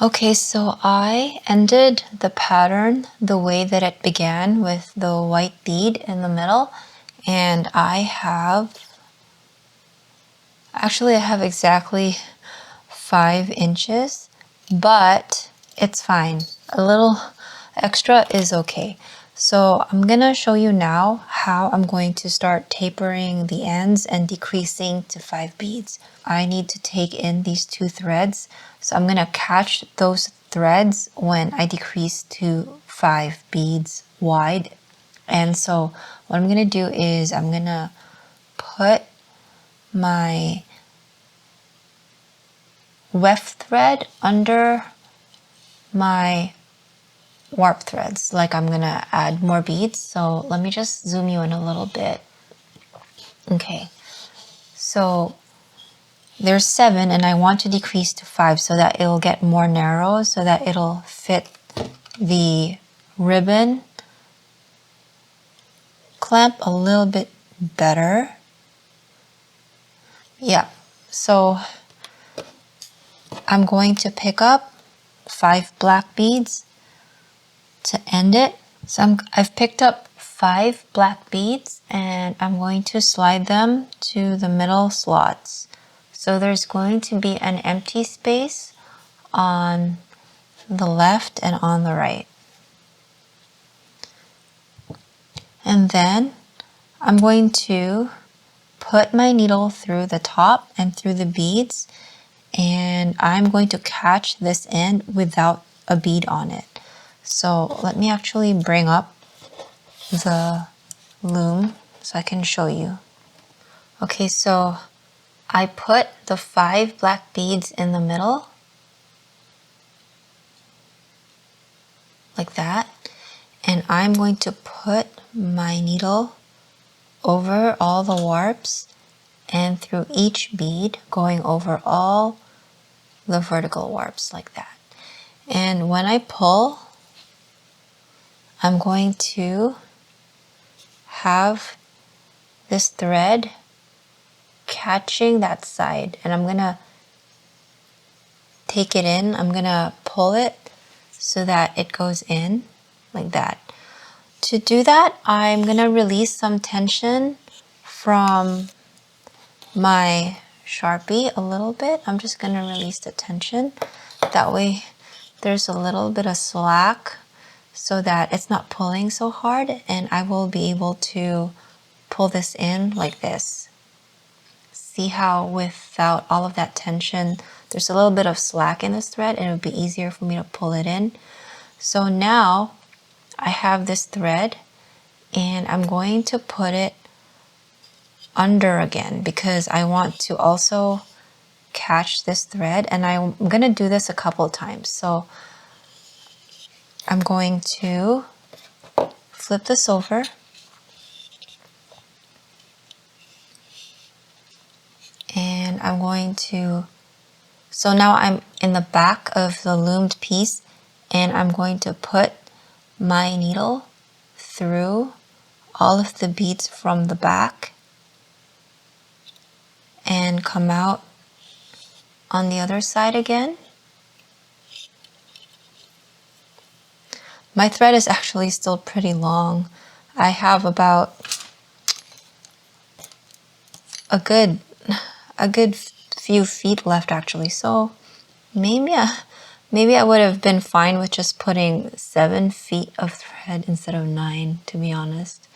Okay, so I ended the pattern the way that it began with the white bead in the middle, and I have exactly 5 inches, but it's fine. A little extra is okay. So I'm gonna show you now how I'm going to start tapering the ends and decreasing to 5 beads. I need to take in these 2 threads, so I'm gonna catch those threads when I decrease to 5 beads wide. And so what I'm gonna do is I'm gonna put my weft thread under my warp threads, like I'm gonna add more beads. So let me just zoom you in a little bit. Okay, so there's 7 and I want to decrease to 5 so that it'll get more narrow, so that it'll fit the ribbon clamp a little bit better. Yeah, so I'm going to pick up 5 black beads to end it. So I've picked up 5 black beads and I'm going to slide them to the middle slots. So there's going to be an empty space on the left and on the right. And then I'm going to put my needle through the top and through the beads, and I'm going to catch this end without a bead on it. So let me actually bring up the loom so I can show you. Okay, so I put the 5 black beads in the middle, like that, and I'm going to put my needle over all the warps and through each bead, going over all the vertical warps like that. And when I pull, I'm going to have this thread catching that side, and I'm gonna take it in. I'm gonna pull it so that it goes in like that. To do that, I'm gonna release some tension from my Sharpie a little bit. I'm just gonna release the tension. That way there's a little bit of slack so that it's not pulling so hard, and I will be able to pull this in like this. See how without all of that tension, there's a little bit of slack in this thread and it would be easier for me to pull it in. So now I have this thread and I'm going to put it under again because I want to also catch this thread, and I'm going to do this a couple of times. So I'm going to flip this over and I'm going to, so now I'm in the back of the loomed piece and I'm going to put my needle through all of the beads from the back and come out on the other side again. My thread is actually still pretty long. I have about a good few feet left actually, so maybe I would have been fine with just putting 7 feet of thread instead of 9, to be honest.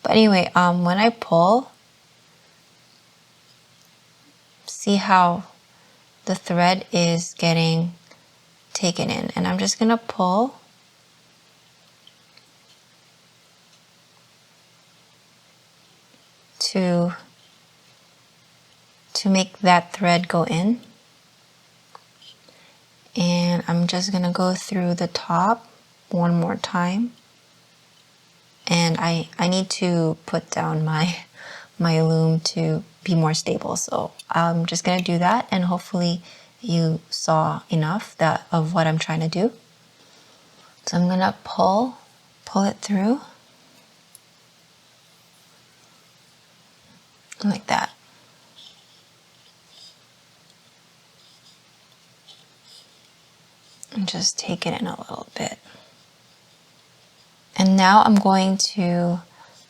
But anyway, when I pull, see how the thread is getting taken in, and I'm just gonna pull to make that thread go in. And I'm just gonna go through the top one more time. And I need to put down my loom to be more stable. So I'm just gonna do that, and hopefully you saw enough of what I'm trying to do. So I'm gonna pull it through like that. And just take it in a little bit. And now I'm going to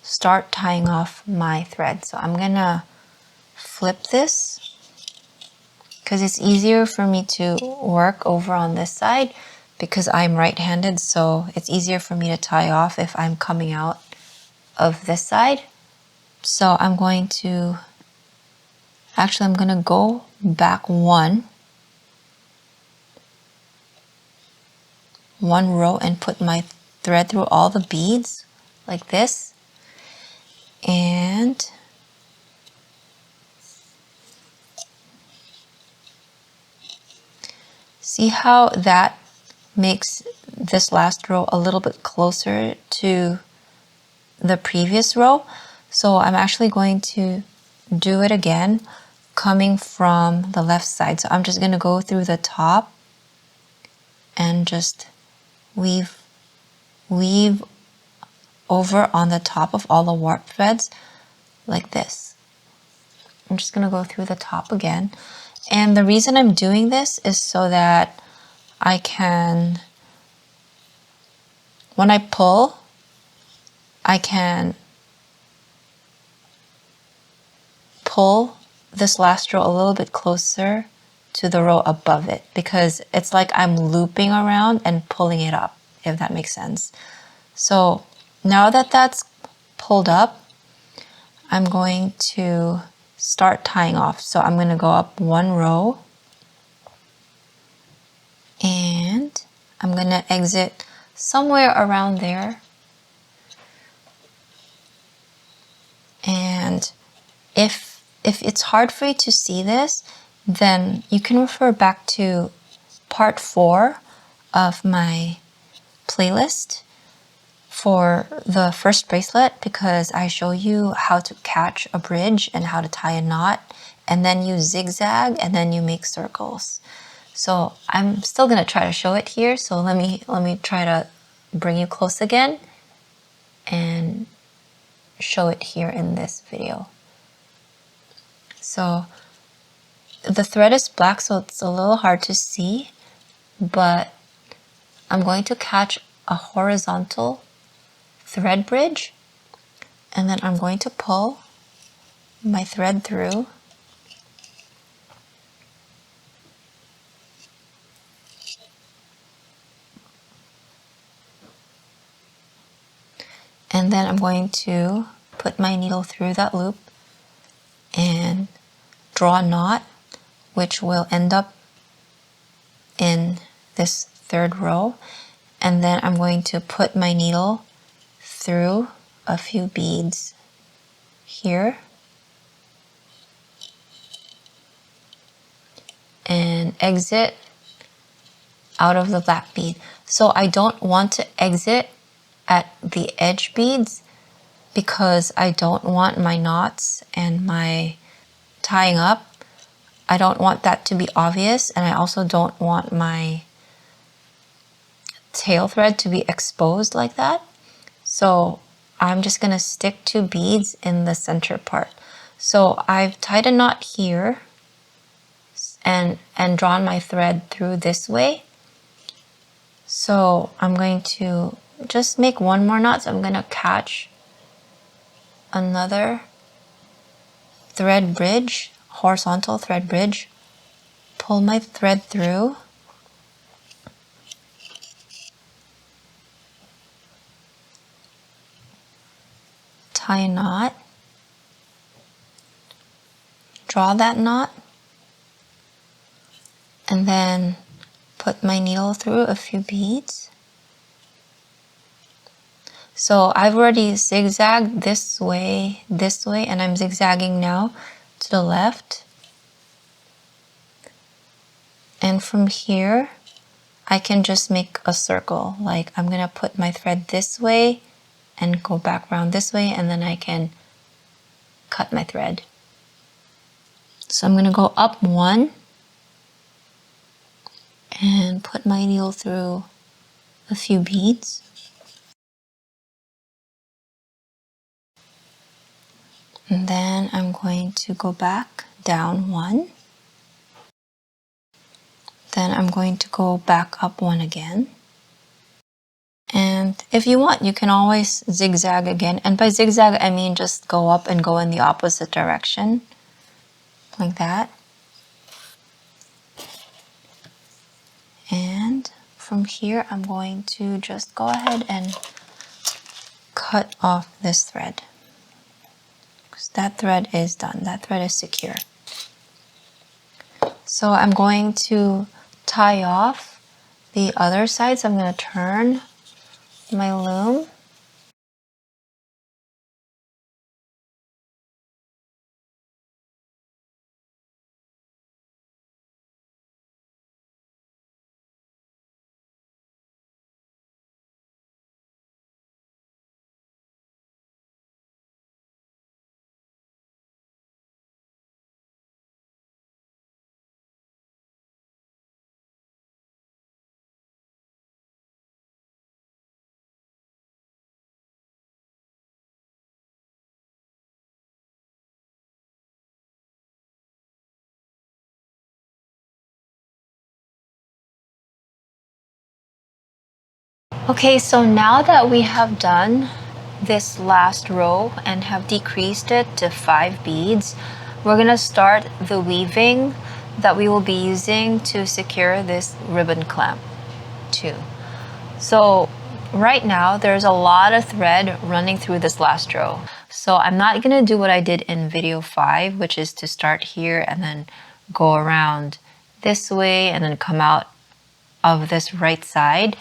start tying off my thread. So I'm gonna flip this because it's easier for me to work over on this side because I'm right-handed, so it's easier for me to tie off if I'm coming out of this side. So I'm going to go back one row and put my thread through all the beads like this. And see how that makes this last row a little bit closer to the previous row. So I'm actually going to do it again coming from the left side. So I'm just going to go through the top and just weave over on the top of all the warp threads like this. I'm just going to go through the top again. And the reason I'm doing this is so that I can, when I pull, I can pull this last row a little bit closer to the row above it, because it's like I'm looping around and pulling it up, if that makes sense. So now that that's pulled up, I'm going to start tying off. So I'm going to go up one row and I'm going to exit somewhere around there. And if it's hard for you to see this, then you can refer back to part 4 of my playlist for the first bracelet, because I show you how to catch a bridge and how to tie a knot, and then you zigzag and then you make circles. So I'm still gonna try to show it here. So let me try to bring you close again and show it here in this video. So the thread is black, so it's a little hard to see, but I'm going to catch a horizontal thread bridge, and then I'm going to pull my thread through, and then I'm going to put my needle through that loop and draw a knot, which will end up in this third row. And then I'm going to put my needle through a few beads here and exit out of the black bead. So I don't want to exit at the edge beads because I don't want my knots and my tying up, I don't want that to be obvious, and I also don't want my tail thread to be exposed like that. So I'm just gonna stick to beads in the center part. So I've tied a knot here and drawn my thread through this way. So I'm going to just make one more knot. So I'm gonna catch another thread bridge, horizontal thread bridge, pull my thread through, tie a knot, draw that knot, and then put my needle through a few beads. So I've already zigzagged this way, and I'm zigzagging now to the left. And from here, I can just make a circle. Like I'm gonna put my thread this way and go back around this way, and then I can cut my thread. So I'm gonna go up one and put my needle through a few beads. And then I'm going to go back down one, Then I'm going to go back up one again. And if you want, you can always zigzag again. And by zigzag, I mean just go up and go in the opposite direction, like that. And from here, I'm going to just go ahead and cut off this thread. Because that thread is done, that thread is secure. So I'm going to tie off the other side. So I'm going to turn my loom. Okay, so now that we have done this last row and have decreased it to 5 beads, we're gonna start the weaving that we will be using to secure this ribbon clamp too. So right now there's a lot of thread running through this last row. So I'm not gonna do what I did in video 5, which is to start here and then go around this way and then come out of this right side.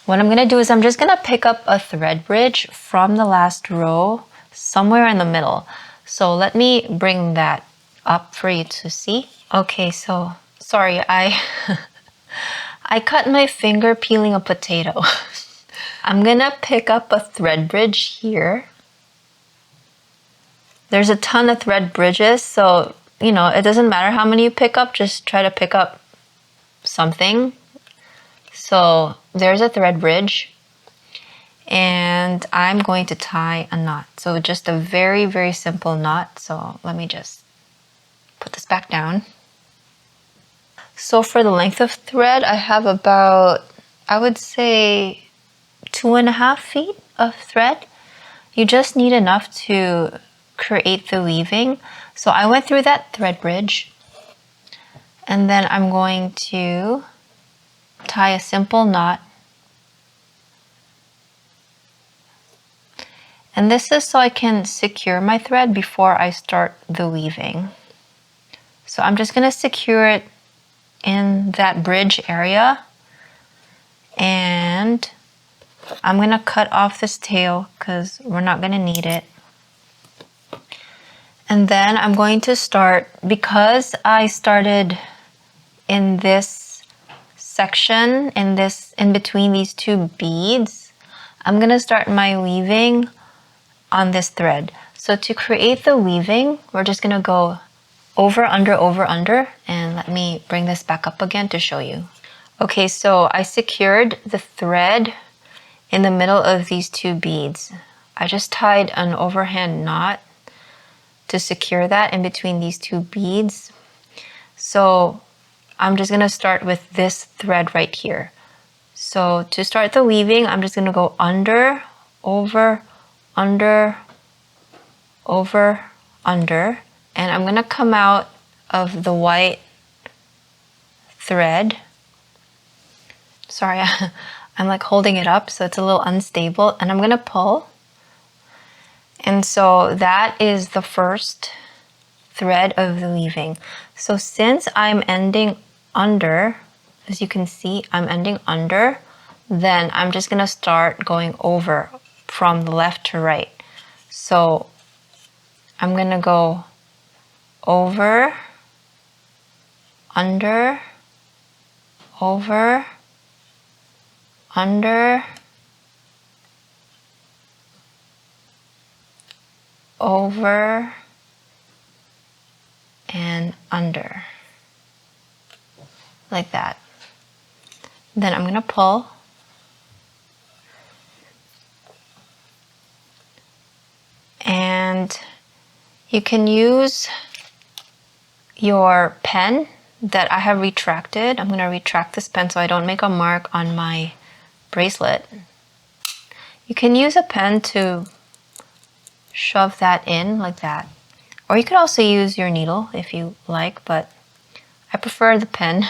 What I'm gonna do is I'm just gonna pick up a thread bridge from the last row somewhere in the middle. So let me bring that up for you to see. Okay, so sorry, I cut my finger peeling a potato. I'm gonna pick up a thread bridge here. There's a ton of thread bridges, so you know, it doesn't matter how many you pick up, just try to pick up something. So there's a thread bridge, and I'm going to tie a knot. So just a very, very simple knot. So let me just put this back down. So for the length of thread, I have about, I would say 2.5 feet of thread. You just need enough to create the weaving. So I went through that thread bridge, and then I'm going to tie a simple knot. And this is so I can secure my thread before I start the weaving. So I'm just gonna secure it in that bridge area, and I'm gonna cut off this tail because we're not gonna need it. And then I'm going to start, because I started in this section, in between these two beads, I'm gonna start my weaving on this thread. So to create the weaving, we're just gonna go over, under, and let me bring this back up again to show you. Okay, so I secured the thread in the middle of these two beads. I just tied an overhand knot to secure that in between these two beads. So I'm just gonna start with this thread right here. So to start the weaving, I'm just gonna go under, over, under, and I'm gonna come out of the white thread. Sorry, I'm like holding it up so it's a little unstable, and I'm gonna pull. And so that is the first thread of the weaving. So since I'm ending under, as you can see, I'm ending under, then I'm just gonna start going over from left to right. So I'm gonna go over, under, over, under, over, and under, like that. Then I'm gonna pull, and you can use your pen that I have retracted. I'm going to retract this pen so I don't make a mark on my bracelet. You can use a pen to shove that in like that. Or you could also use your needle if you like, but I prefer the pen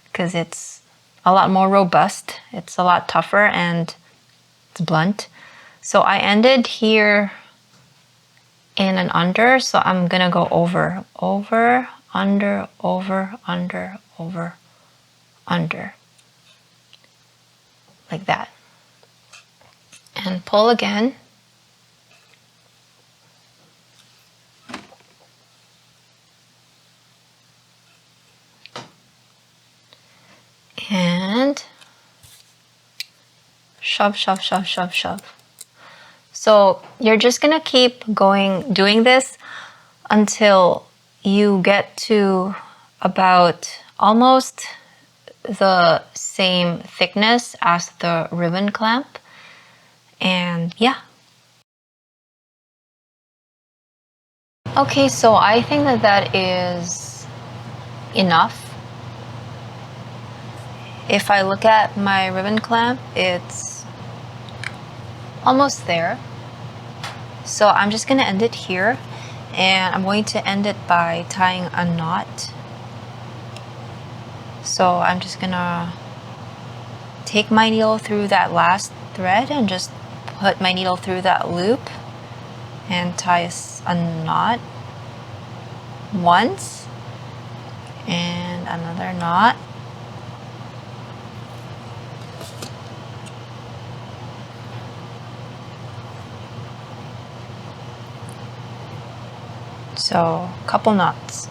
because it's a lot more robust. It's a lot tougher and it's blunt. So I ended here in and under, so I'm gonna go over, over, under, over, under, over, under, like that. And pull again. And shove, shove, shove, shove, shove. So you're just gonna keep doing this until you get to about almost the same thickness as the ribbon clamp. And yeah. Okay, so I think that is enough. If I look at my ribbon clamp, it's almost there. So I'm just gonna end it here, and I'm going to end it by tying a knot. So I'm just gonna take my needle through that last thread and just put my needle through that loop and tie a knot once and another knot. So a couple knots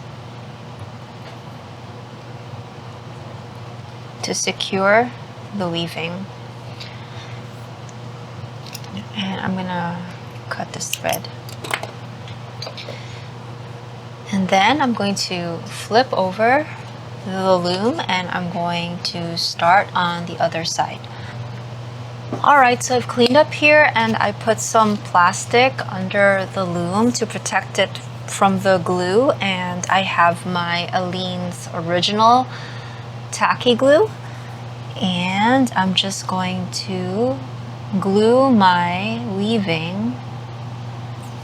to secure the weaving. And I'm gonna cut this thread. And then I'm going to flip over the loom and I'm going to start on the other side. Alright, so I've cleaned up here and I put some plastic under the loom to protect it from the glue, and I have my Aleene's original tacky glue, and I'm just going to glue my weaving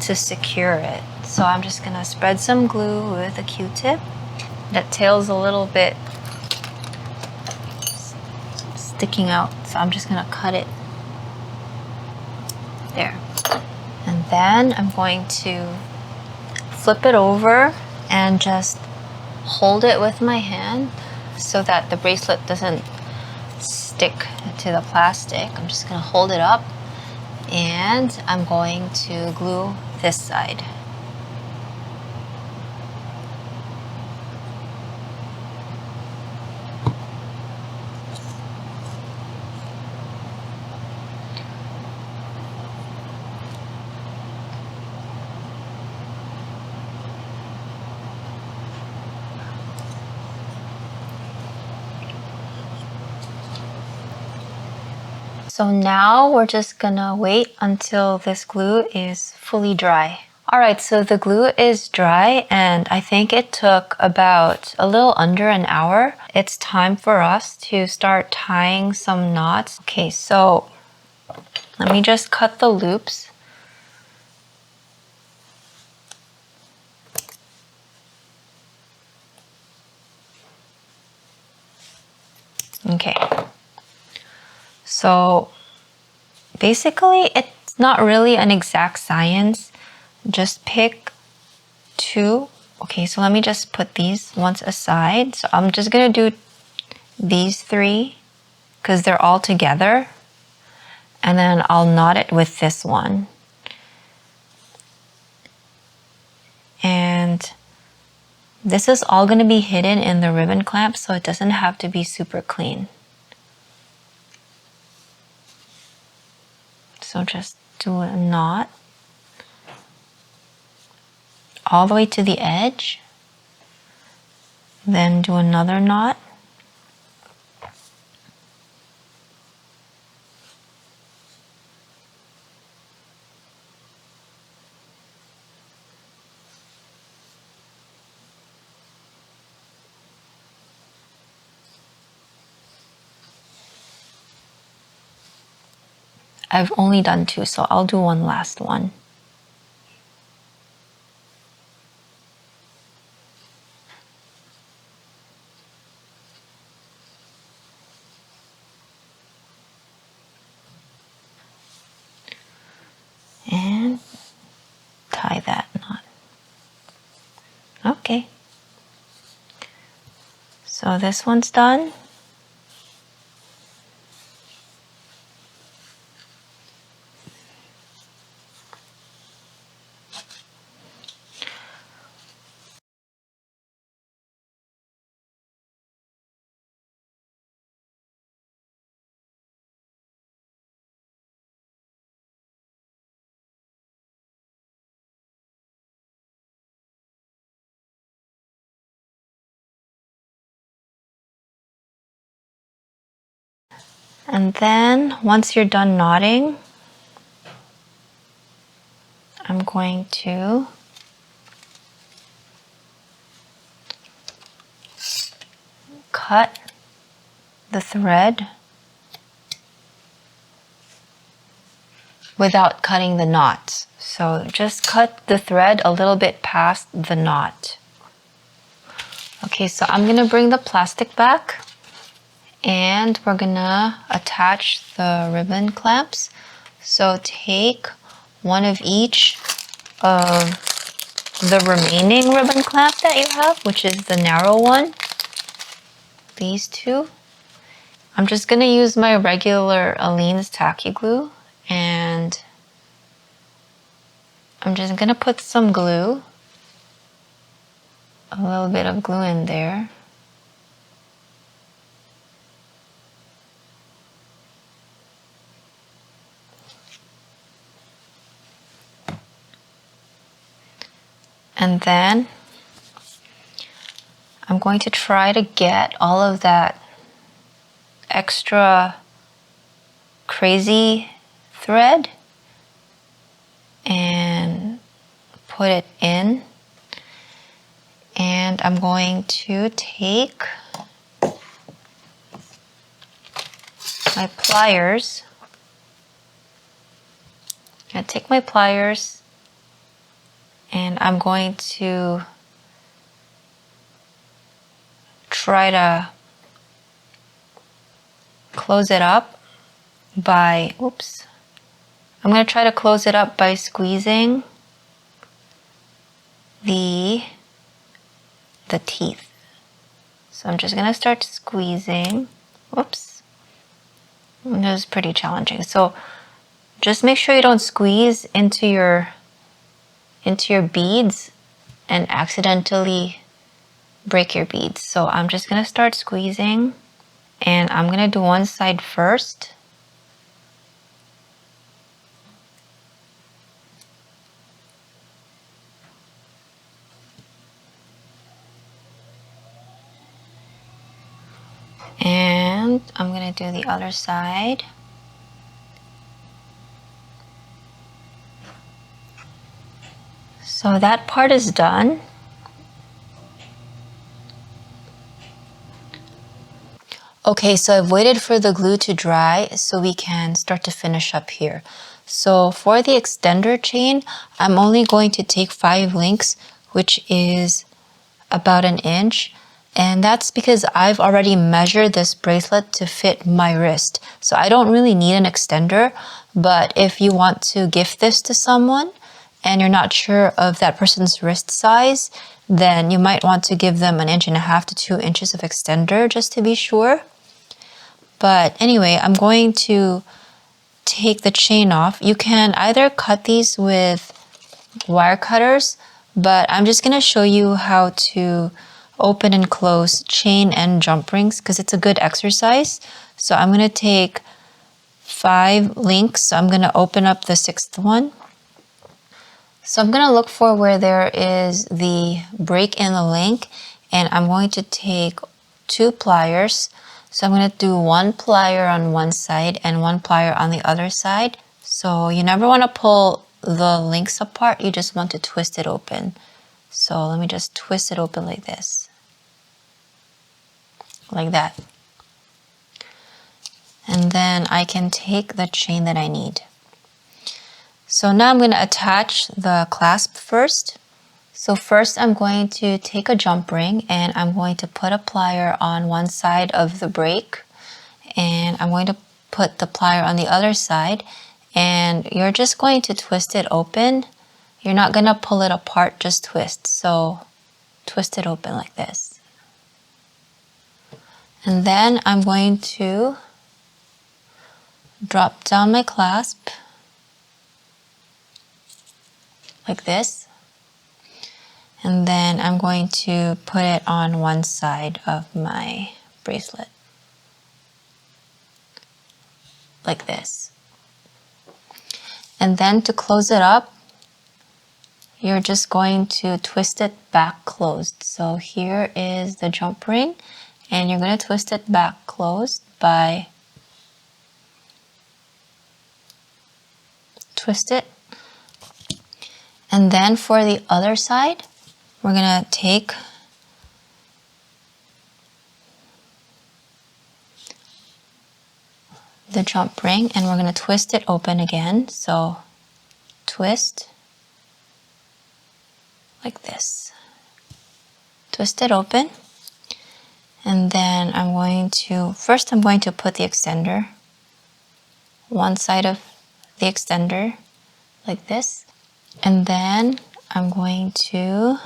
to secure it. So I'm just gonna spread some glue with a Q-tip. That tail's a little bit sticking out, so I'm just gonna cut it there. And then I'm going to flip it over and just hold it with my hand so that the bracelet doesn't stick to the plastic. I'm just gonna hold it up and I'm going to glue this side. So now we're just gonna wait until this glue is fully dry. Alright, so the glue is dry and I think it took about a little under an hour. It's time for us to start tying some knots. Okay, so let me just cut the loops. Okay. So basically it's not really an exact science. Just pick two. Okay, so let me just put these ones aside. So I'm just gonna do these three because they're all together, and then I'll knot it with this one. And this is all going to be hidden in the ribbon clamp, so it doesn't have to be super clean. So just do a knot all the way to the edge, then do another knot, I've only done 2, so I'll do one last one. And tie that knot. Okay. So this one's done. And then once you're done knotting, I'm going to cut the thread without cutting the knots. So just cut the thread a little bit past the knot. Okay, so I'm gonna bring the plastic back and we're gonna attach the ribbon clamps. So take one of each of the remaining ribbon clamp that you have, which is the narrow one. These two. I'm just gonna use my regular Aleene's tacky glue and I'm just gonna put some glue, a little bit of glue in there. And then I'm going to try to get all of that extra crazy thread and put it in. And I'm going to take my pliers. And I'm going to try to close it up by, I'm going to try to close it up by squeezing the teeth. So I'm just going to start squeezing. This is pretty challenging. So just make sure you don't squeeze into your beads and accidentally break your beads. So I'm just going to start squeezing and I'm going to do one side first. And I'm going to do the other side. So that part is done. Okay, so I've waited for the glue to dry so we can start to finish up here. So for the extender chain, I'm only going to take 5 links, which is about 1 inch. And that's because I've already measured this bracelet to fit my wrist. So I don't really need an extender, but if you want to gift this to someone and you're not sure of that person's wrist size, then you might want to give them 1.5 inches to 2 inches of extender just to be sure. But anyway, I'm going to take the chain off. You can either cut these with wire cutters, but I'm just going to show you how to open and close chain and jump rings because it's a good exercise. So I'm going to take 5 links. So I'm going to open up the 6th one. So I'm going to look for where there is the break in the link, and I'm going to take 2 pliers. So I'm going to do 1 plier on one side and 1 plier on the other side. So you never want to pull the links apart, you just want to twist it open. So let me just twist it open like this. Like that. And then I can take the chain that I need. So now I'm going to attach the clasp first. So first I'm going to take a jump ring and I'm going to put a plier on one side of the break, and I'm going to put the plier on the other side, and you're just going to twist it open. You're not going to pull it apart, just twist. So twist it open like this. And then I'm going to drop down my clasp like this. And then I'm going to put it on one side of my bracelet like this. And then to close it up, you're just going to twist it back closed. So here is the jump ring, and you're going to twist it back closed by twist it. And then for the other side, we're going to take the jump ring and we're going to twist it open again. So twist like this. Twist it open. And then I'm going to put the extender, one side of the extender like this. And then I'm going to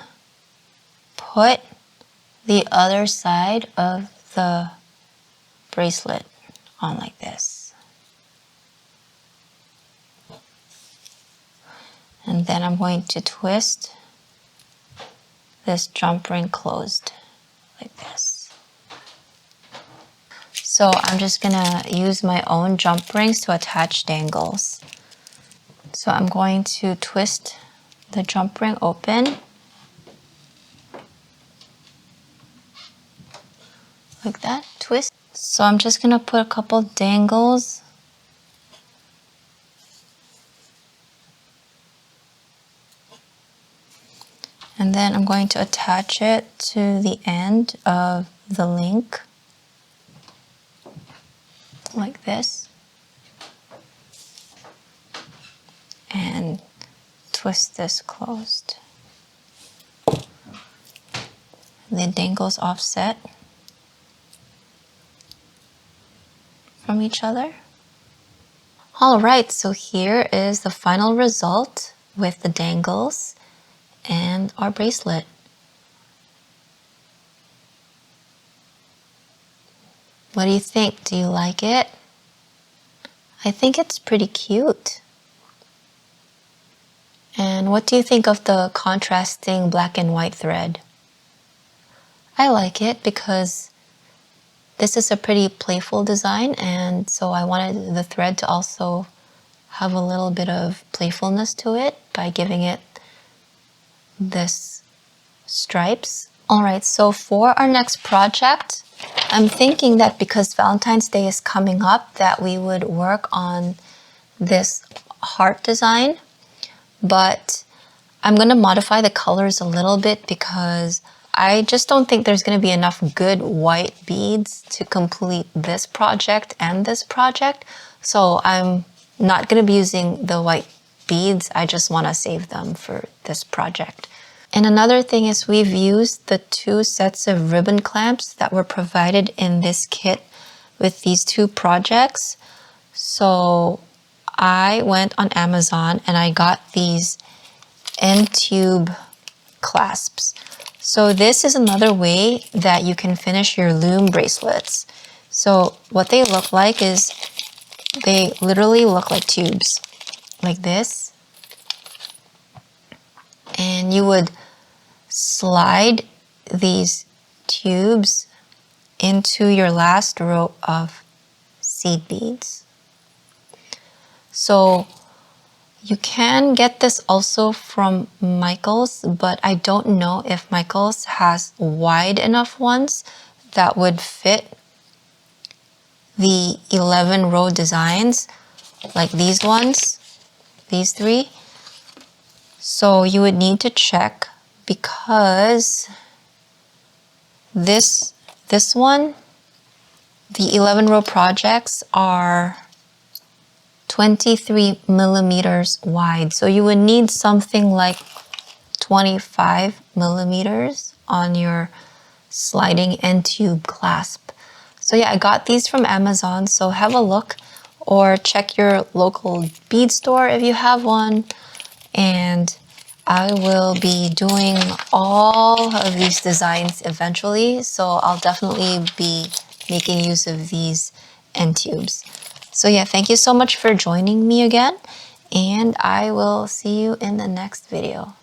put the other side of the bracelet on like this. And then I'm going to twist this jump ring closed like this. So I'm just gonna use my own jump rings to attach dangles. So I'm going to twist the jump ring open like that, twist. So I'm just gonna put a couple dangles and then I'm going to attach it to the end of the link like this and twist this closed. The dangles offset from each other. Alright, so here is the final result with the dangles and our bracelet. What do you think? Do you like it? I think it's pretty cute. And what do you think of the contrasting black and white thread? I like it because this is a pretty playful design, and so I wanted the thread to also have a little bit of playfulness to it by giving it this stripes. Alright, so for our next project, I'm thinking that because Valentine's Day is coming up, that we would work on this heart design, but I'm going to modify the colors a little bit because I just don't think there's going to be enough good white beads to complete this project and this project. So I'm not going to be using the white beads. I just want to save them for this project. And another thing is we've used the 2 sets of ribbon clamps that were provided in this kit with these 2 projects. So I went on Amazon and I got these end tube clasps. So this is another way that you can finish your loom bracelets. So what they look like is they literally look like tubes, like this. And you would slide these tubes into your last row of seed beads. So you can get this also from Michaels, but I don't know if Michaels has wide enough ones that would fit the 11 row designs like these ones, these 3. So you would need to check because this one The 11 row projects are 23 millimeters wide. So you would need something like 25 millimeters on your sliding end tube clasp. So yeah, I got these from Amazon. So have a look or check your local bead store if you have one. And I will be doing all of these designs eventually. So I'll definitely be making use of these end tubes. So yeah, thank you so much for joining me again. And I will see you in the next video.